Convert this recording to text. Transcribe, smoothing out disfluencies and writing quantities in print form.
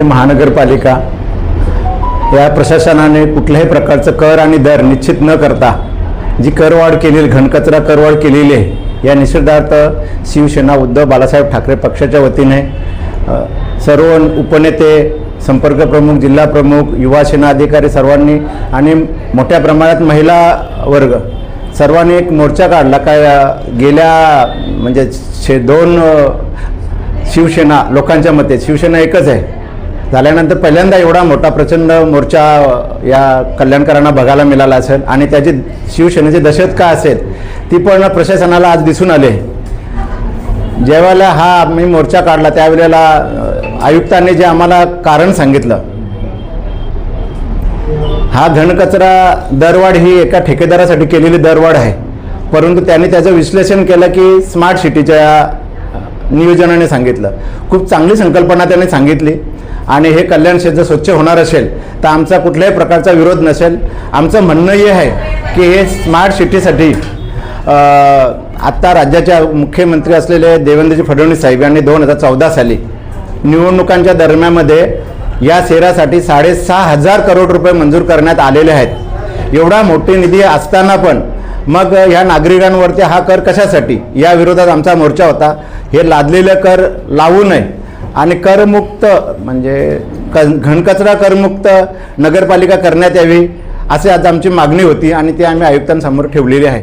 महानगरपालिका या प्रशासनाने कुठल्याही प्रकारचं कर आणि दर निश्चित न करता जी करवाढ केलेली घनकचरा करवाढ केलेली आहे या निषेधार्थ शिवसेना उद्धव बाळासाहेब ठाकरे पक्षाच्या वतीने सर्व उपनेते संपर्क प्रमुख जिल्हा प्रमुख युवा सेना अधिकारी सर्वांनी आणि मोठ्या प्रमाणात महिला वर्ग सर्वांनी एक मोर्चा काढला काय गेल्या म्हणजे दोन शिवसेना लोकांच्या मते शिवसेना एकच आहे झाल्यानंतर पहिल्यांदा एवढा मोठा प्रचंड मोर्चा या कल्याणकरांना बघायला मिळाला असेल आणि त्याची शिवसेनेची दहशत का असेल ती पण प्रशासनाला आज दिसून आले। जेव्हा हा आम्ही मोर्चा काढला त्यावेळेला आयुक्तांनी जे आम्हाला कारण सांगितलं हा घनकचरा दरवाढ ही एका ठेकेदारासाठी केलेली दरवाढ आहे, परंतु त्यांनी त्याचं विश्लेषण केलं की स्मार्ट सिटीच्या नियोजनाने सांगितलं। खूप चांगली संकल्पना त्यांनी सांगितली आणि हे कल्याण क्षेत्र स्वच्छ होणार असेल तर आमचा कुठल्याही प्रकारचा विरोध नसेल। आमचं म्हणणं हे आहे की हे स्मार्ट सिटीसाठी आत्ता राज्याच्या मुख्यमंत्री असलेले देवेंद्रजी फडणवीस साहेब यांनी 2014 साली निवडणुकांच्या दरम्यानमध्ये या शहरासाठी 6,500 करोड रुपये मंजूर करण्यात आलेले आहेत। एवढा मोठे निधी असताना पण मग ह्या नागरिकांवरती हा कर कशासाठी या विरोधात आमचा मोर्चा होता। हे लादलेले कर लावू नये आणि करमुक्त म्हणजे घनकचरा करमुक्त नगरपालिका करण्यात यावी असे आज आमची मागणी होती आणि ती आम्ही आयुक्तांसमोर ठेवलेली आहे।